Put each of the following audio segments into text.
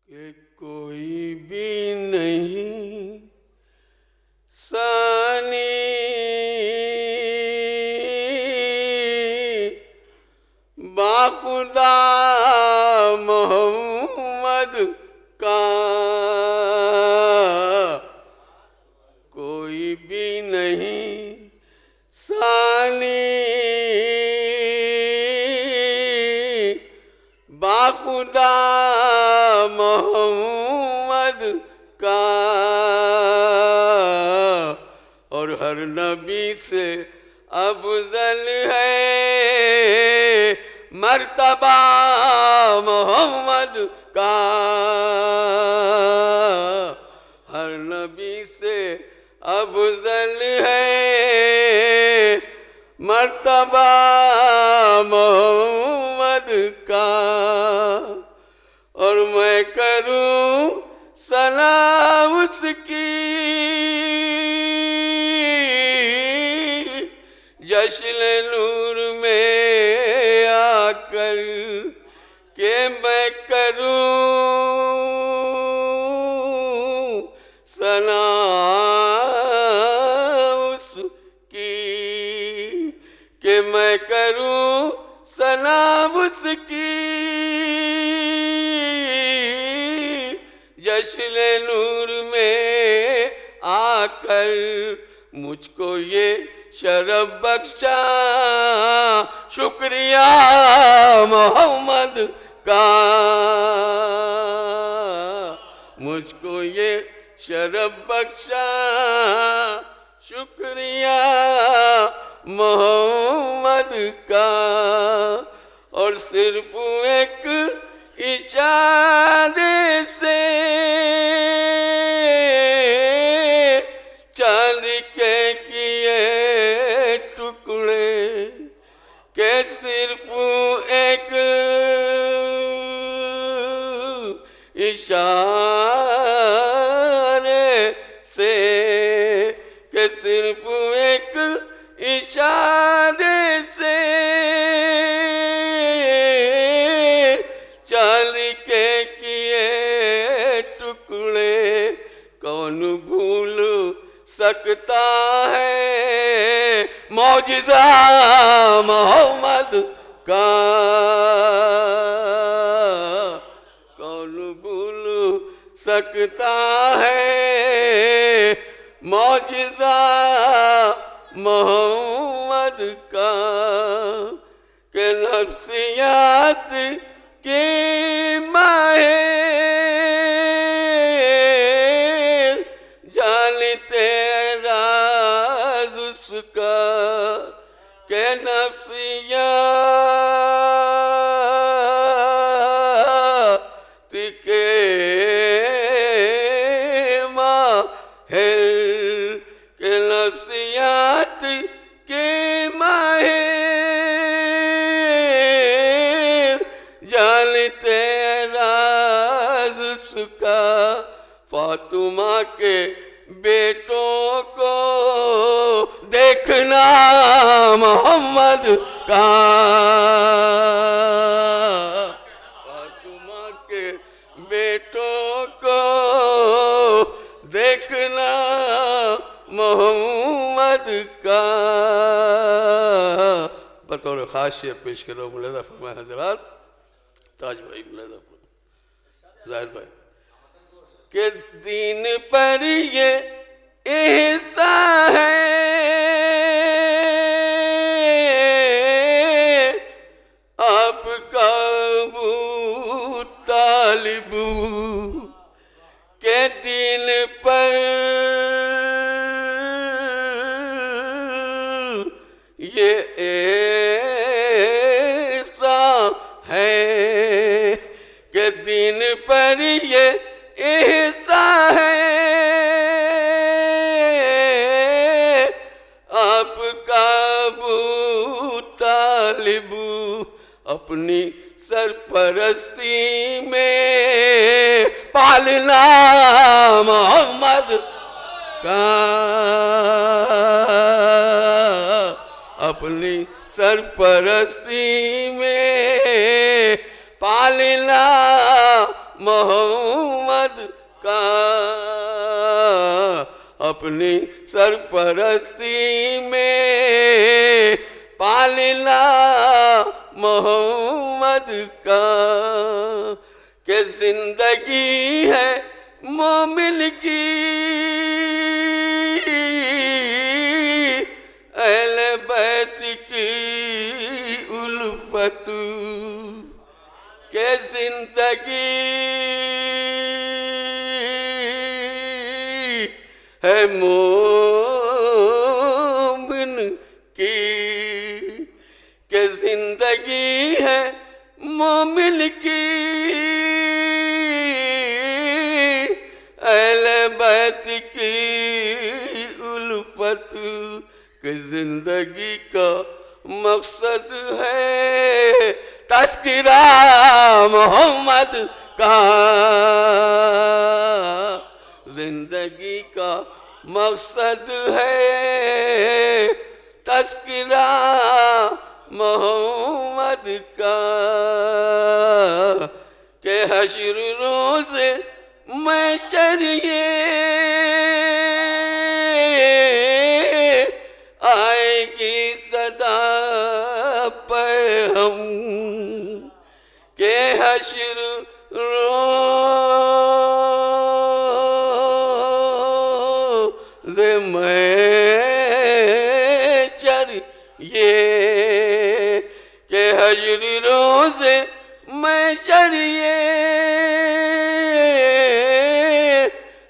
कि कोई भी नहीं सानी बाखुदा मोहम्मद का, कोई भी नहीं सानी बाखुदा मोहम्मद का। और हर नबी से अफजल है मर्तबा मोहम्मद का। हर नबी से अफजल है मर्तबा मोहम्मद का। और मैं करूं सलाम उसकी जश्न नूर में आकर के मैं करूं सलाम उसकी, के मैं करूं सलाम उसकी जश्न नूर में आकर। मुझको ये शरफ बख्शा शुक्रिया मोहम्मद का। मुझको ये शरफ बख्शा शुक्रिया मोहम्मद का। और सिर्फ एक इशारे से चांदी के किए टुकड़े के सिर्फ एक इशारे से, के सिर्फ एक इशारे से चांदी के किए टुकड़े कौन भूल सकता है मौजिज़ा मोहम्मद का। कौन भूल सकता है मौजिज़ा मोहम्मद का। के नफ्सियात के माहिर जानते राज उसका। के नफ्सियात के माहिर, के नफ्सियात के माहिर जानते राज उसका। फातिमा के बेटों को देखना मोहम्मद का। फातिमा के बेटों को देखना मोहम्मद का। बतौर खास शेर पेश करो मुलाज़ा फरमाए हज़रात ताज भाई मुलाज़ा ज़ाहिर भाई के दीन पर ये एहसा है आपका अबू तालिब। के दीन पर ये एहसा है, के दीन पर ये एहसा है आपका अबू तालिब। अपनी सरपरस्ती में पालना मोहम्मद का। अपनी सरपरस्ती में पालना मोहम्मद का, अपनी सरपरस्ती में पालना मोहम्मद का। के जिंदगी है मोमिन की अहले बैत की उल्फत, के जिंदगी है मोमिन की, के जिंदगी है मोमिन की अहले बैत की उल्फत, कि जिंदगी का मकसद है तज़किरा मोहम्मद का। जिंदगी का मकसद है तज़किरा मोहम्मद का। के हश्र रोज़ महशर ये आएगी सदा पे हम, के हश्र रोज़ महशर ये, के हश्र रोज़ महशर ये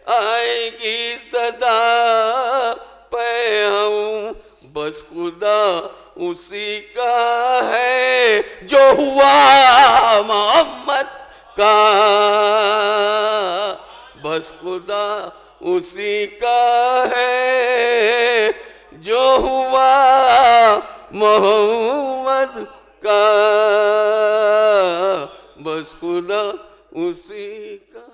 आएगी सदा पे हम। बस खुदा उसी का है जो हुआ मोहम्मद का, बस खुदा उसी का है जो हुआ मोहम्मद का, बस खुदा उसी का।